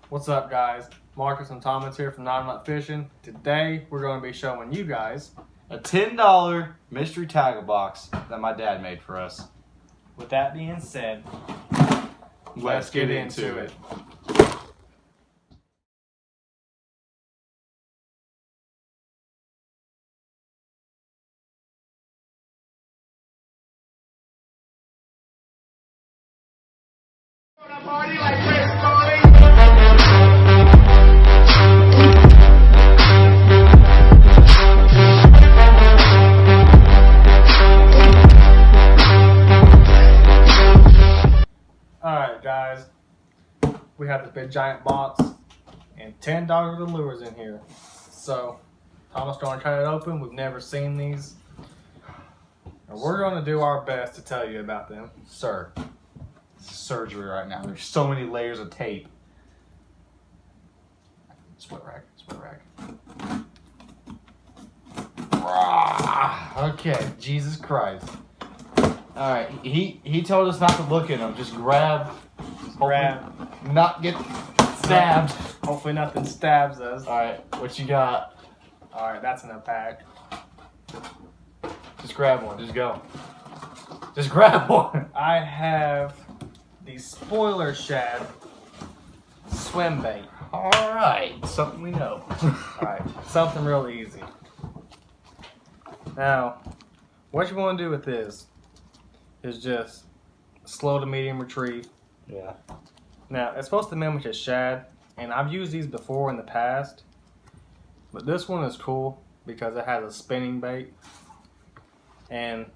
What's up, guys? Marcus and Thomas here from Not Nut Fishing. Today we're going to be showing you guys a $10 mystery tackle box that my dad made for us. With that being said, let's get into it. Alright guys, we have this big giant box and $10 worth of lures in here. So, Thomas going to try it open. We've never seen these. And we're going to do our best to tell you about them. Sir, surgery right now. There's so many layers of tape. Split rack. Okay, Jesus Christ. Alright, he told us not to look at them. Just grab. Not get stabbed. Hopefully nothing stabs us. Alright, what you got? Alright, that's in a pack. Just grab one. Just go. Just grab one. I have the spoiler shad Swimbait. Alright, something we know. Alright, something real easy. Now, what you want to do with this is just slow to medium retrieve. Yeah. Now, it's supposed to mimic a shad, and I've used these before in the past, but this one is cool because it has a spinning bait and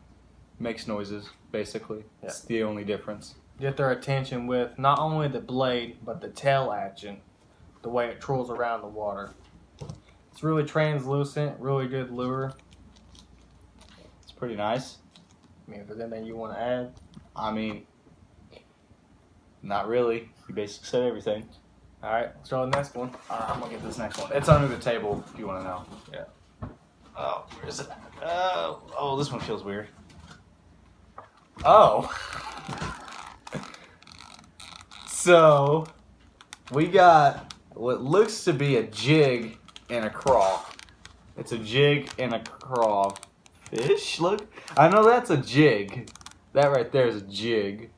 Makes noises, basically. Yeah. It's the only difference. get their attention with not only the blade, but the tail action, the way it trolls around the water. It's really translucent, really good lure. It's pretty nice. I mean, if there's anything you want to add. I mean, not really. You basically said everything. Alright, let's go to the next one. I'm gonna get this next one. It's under the table if you want to know. Yeah. Oh, where is it? Oh, this one feels weird. Oh. So, we got what looks to be a jig and a craw. It's a jig and a craw fish. Look, I know that's a jig. That right there is a jig.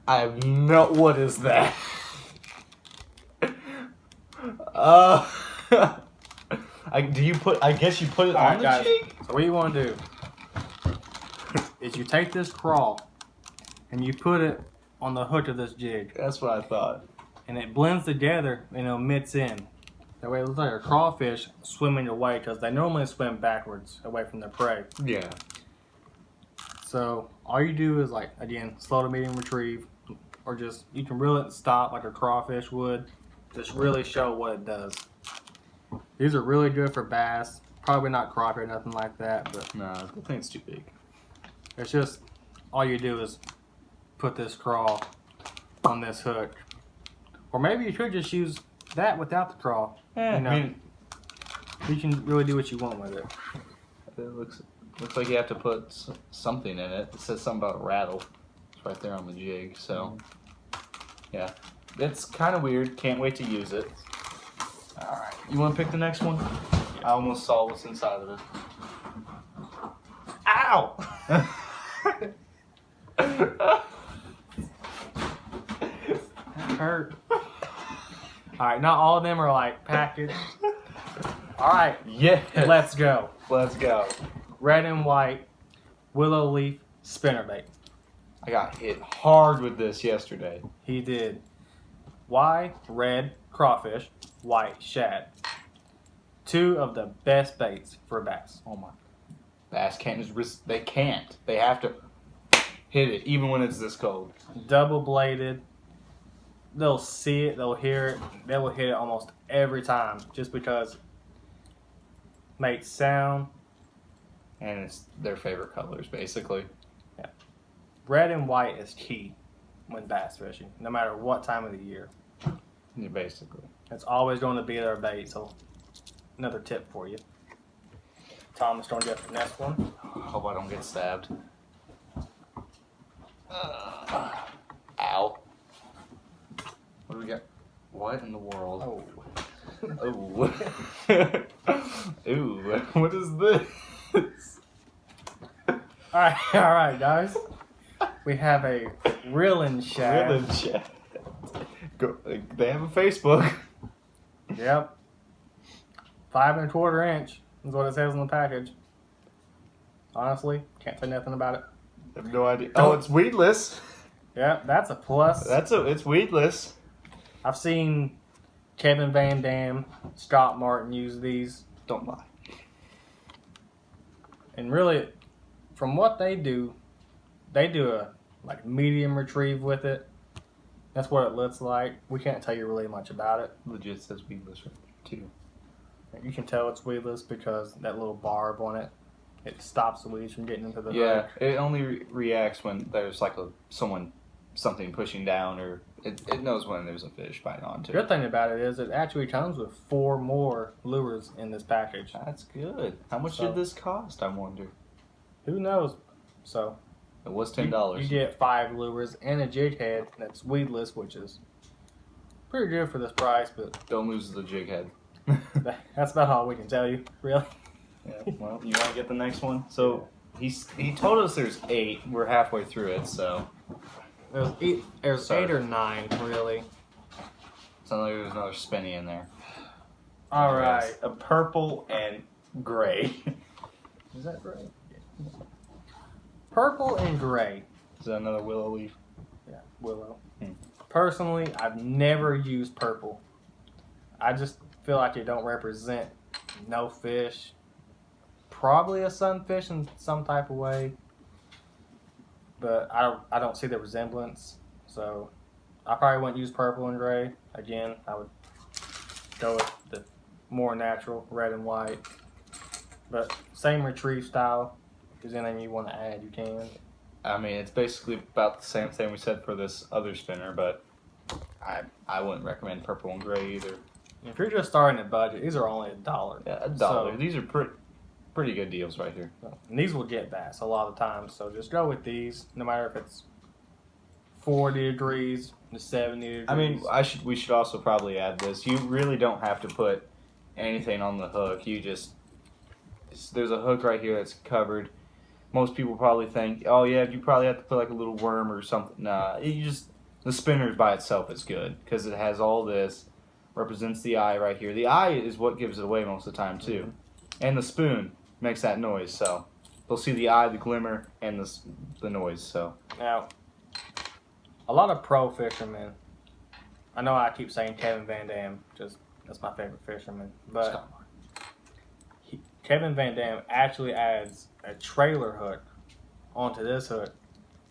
I have no. What is that? Do you put? I guess you put it on the guys, jig. so what you want to do is you take this craw and you put it on the hook of this jig, That's what I thought. and it blends together and it emits in. That way it looks like a crawfish swimming away, because they normally swim backwards away from their prey. Yeah. So all you do is, like, again, slow to medium retrieve, or just, you can reel it and stop like a crawfish would. Just really show what it does. These are really good for bass. Probably not crappie or nothing like that, but No, I think it's too big. it's just, all you do is put this craw on this hook. Or maybe you could just use that without the craw. You know, I mean, you can really do what you want with it. it looks like you have to put something in it. It says something about rattle. It's right there on the jig. So, yeah, it's kind of weird. Can't wait to use it. All right, you want to pick the next one? I almost saw what's inside of it. Ow! That hurt. Alright, not all of them are like packaged. Alright, Yeah. let's go. Let's go. Red and white willow leaf spinnerbait. I got hit hard with this yesterday. He did. Why red crawfish, white shad. Two of the best baits for bass. Oh my. Bass can't just they can't. They have to hit it even when it's this cold. Double bladed. They'll see it, they'll hear it, they will hit it almost every time, just because it makes sound. And it's their favorite colors, basically. Yeah. Red and white is key when bass fishing, no matter what time of the year. Yeah, basically. It's always going to be their bait, so another tip for you. Thomas, don't get the next one. Hope I don't get stabbed. Ow. What do we got? What in the world? Oh. Oh. Ooh, what is this? Alright, guys. We have a reeling shad. Reeling shad. They have a Facebook. Yep. 5 1/4 inch is what it says on the package. Honestly, can't say nothing about it. I have no idea. Oh, it's weedless. Yep, that's a plus. It's weedless. I've seen Kevin Van Dam, Scott Martin use these. Don't lie. And really, from what they do a like medium retrieve with it. That's what it looks like. We can't tell you really much about it. Legit says weedless right there, too. You can tell it's weedless because that little barb on it, it stops the weeds from getting into the Yeah, hook. it only reacts when there's like something pushing down, or it knows when there's a fish biting onto The it. good thing about it is it actually comes with 4 more lures in this package. That's good. How much did this cost, I wonder? Who knows? So It was $10. You get 5 lures and a jig head that's weedless, which is pretty good for this price, but Don't lose the jig head. that's about all we can tell you, really. Yeah, well, you want to get the next one? So he told us there's 8. We're halfway through it, so There's Sorry. 8 or 9, really. sounds like there's another spinny in there. All right. A purple and gray. Is that right? Purple and gray. Is that another willow leaf? Yeah, willow. Hmm. Personally, I've never used purple. I just feel like it don't represent no fish. Probably a sunfish in some type of way. But I don't see the resemblance. So I probably wouldn't use purple and gray. Again, I would go with the more natural red and white. But same retrieve style. If there's anything you want to add, you can. I mean, it's basically about the same thing we said for this other spinner, but I wouldn't recommend purple and gray either. If you're just starting at budget, these are only $1. Yeah, $1. So, These are pretty good deals right here. and these will get bass a lot of times. So just go with these, no matter if it's 40 degrees to 70 degrees. I mean, we should also probably add this. You really don't have to put anything on the hook. There's a hook right here that's covered. Most people probably think, oh yeah, you probably have to put like a little worm or something. Nah, the spinner by itself is good because it has all this, represents the eye right here. The eye is what gives it away most of the time too. Mm-hmm. And the spoon makes that noise, so they'll see the eye, the glimmer, and the noise. So Now, a lot of pro fishermen, I know I keep saying Kevin Van Dam, just that's my favorite fisherman, but Kevin Van Dam actually adds a trailer hook onto this hook.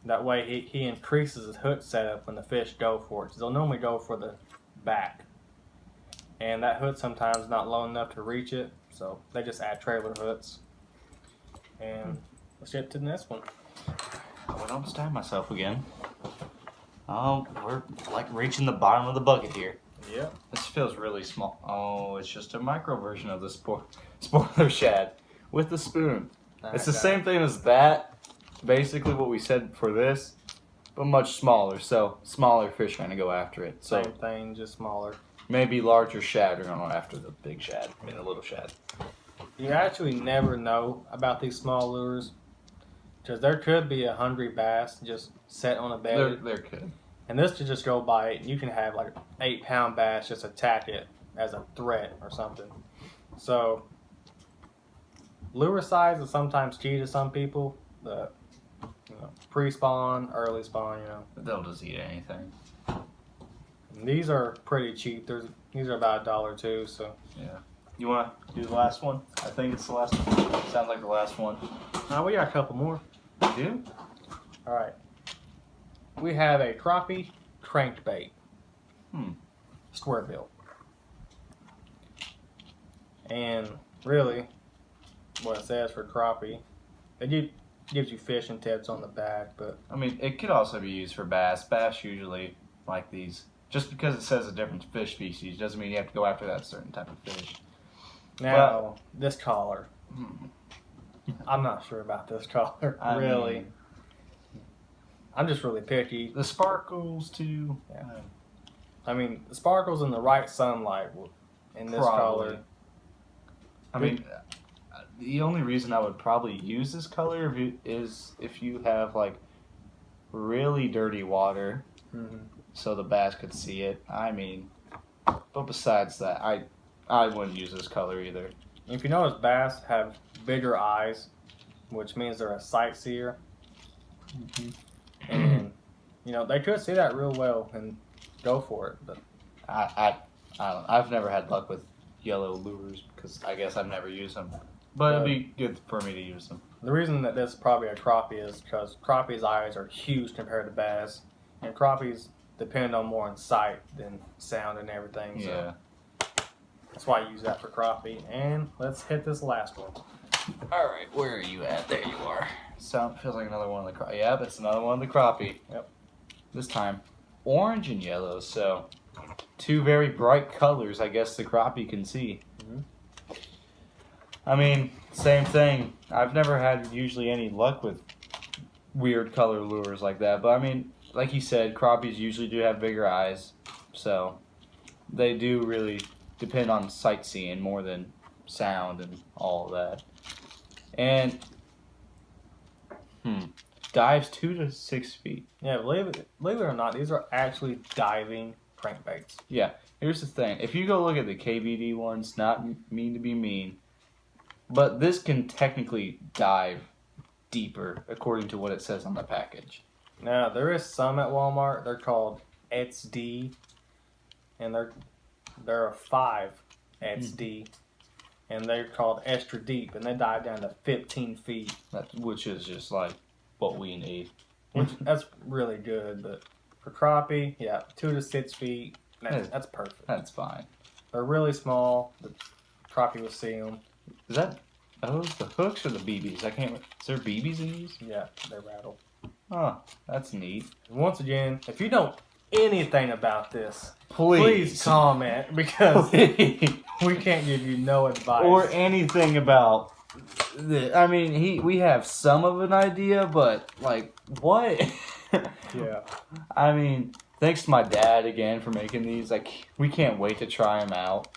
That way he increases his hook setup when the fish go for it. 'Cause they'll normally go for the back. And that hook sometimes not low enough to reach it, so they just add trailer hooks. And let's get to the next one. I would almost tie myself again. Oh, we're like reaching the bottom of the bucket here. Yep. This feels really small. Oh, it's just a micro version of the spoiler shad with the spoon. It's the same thing as that. Basically what we said for this, but much smaller. So smaller fish are going to go after it. So Same thing, just smaller. maybe larger shad are going to go after the big shad. I mean the little shad. You actually never know about these small lures. Because there could be a hungry bass just set on a bed. There could. And this could just go by it, and you can have like an 8-pound bass just attack it as a threat or something. So, lure size is sometimes key to some people. The pre-spawn, early spawn, They'll just eat anything. And these are pretty cheap. These are about $1 too. So, Yeah. You want to do the last one? I think it's the last one. Sounds like the last one. now we got a couple more. You do? All right. We have a crappie crankbait. Square bill. And really, what it says for crappie, it gives you fishing tips on the back, but I mean, it could also be used for bass. Bass usually like these. Just because it says a different fish species doesn't mean you have to go after that certain type of fish. now this collar, I'm not sure about this collar, really. mean, I'm just really picky. the sparkles too. Yeah. I mean, the sparkles in the right sunlight in this color. I mean, the only reason I would probably use this color is if you have like really dirty water, so the bass could see it. I mean, but besides that, I wouldn't use this color either. If you notice, bass have bigger eyes, which means they're a sightseer, and you know they could see that real well and go for it. But I don't. I've never had luck with yellow lures because I guess I've never used them. But it'd be good for me to use them. The reason that this is probably a crappie is because crappie's eyes are huge compared to bass, and crappies depend on more on sight than sound and everything. So Yeah. that's why I use that for crappie. And let's hit this last one. All right, where are you at? There you are. Sound feels like another one of the crappie. Yeah, it's another one of the crappie. Yep. This time, orange and yellow. So, two very bright colors. I guess the crappie can see. I mean, same thing. I've never had usually any luck with weird color lures like that. But I mean, like you said, crappies usually do have bigger eyes, so they do really depend on sightseeing more than sound and all of that. And dives 2 to 6 feet. Yeah, believe it or not, these are actually diving crankbaits. Yeah, here's the thing. If you go look at the KBD ones, not mean to be mean, but this can technically dive deeper according to what it says on the package. Now, there is some at Walmart. They're called XD, and they're a 5 XD, and they're called extra deep, and they dive down to 15 feet. Which is just like what we need. That's really good, but for crappie, yeah, 2 to 6 feet, that's perfect. That's fine. They're really small. The crappie will see them. Is that those the hooks or the BBs? I can't. Is there BBs in these? Yeah, they rattle. Oh, that's neat. Once again, if you know anything about this, Please comment, because we can't give you no advice. Or anything about I mean, we have some of an idea, but like what? Yeah. I mean, thanks to my dad again for making these. Like, we can't wait to try them out.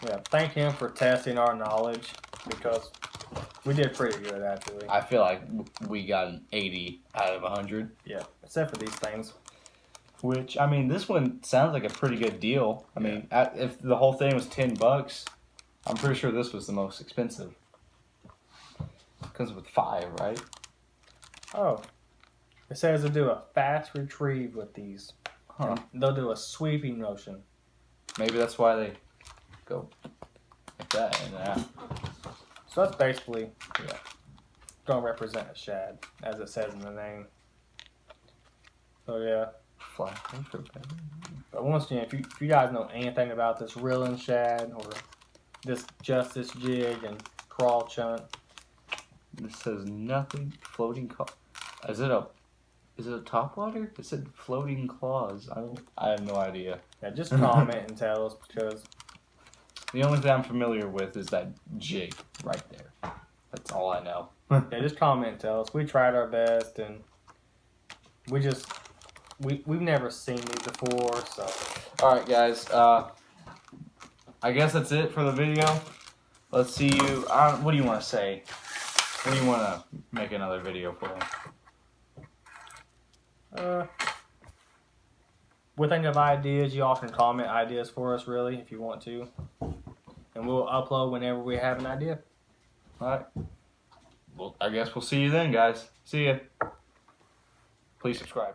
Yeah, thank him for testing our knowledge, because we did pretty good, actually. I feel like we got an 80 out of 100. Yeah, except for these things. Which, I mean, this one sounds like a pretty good deal. I mean, if the whole thing was $10, I'm pretty sure this was the most expensive. Comes with 5, right? Oh. It says to do a fast retrieve with these. Huh. And they'll do a sweeping motion. Maybe that's why they go like that and that. So that's basically going to represent a shad, as it says in the name. So yeah. But once again, if you guys know anything about this reeling shad or this jig and crawl chunt, this says nothing. Floating Is it a topwater? It said floating claws. I have no idea. yeah, just comment and tell us, because The only thing I'm familiar with is that jig right there. That's all I know. yeah, just comment and tell us. We tried our best, and we've never seen these before, so. All right, guys. I guess that's it for the video. Let's see you. What do you want to say? When do you want to make another video for? We think of ideas. You all can comment ideas for us, really, if you want to. And we'll upload whenever we have an idea. All right. Well, I guess we'll see you then, guys. See ya. Please subscribe.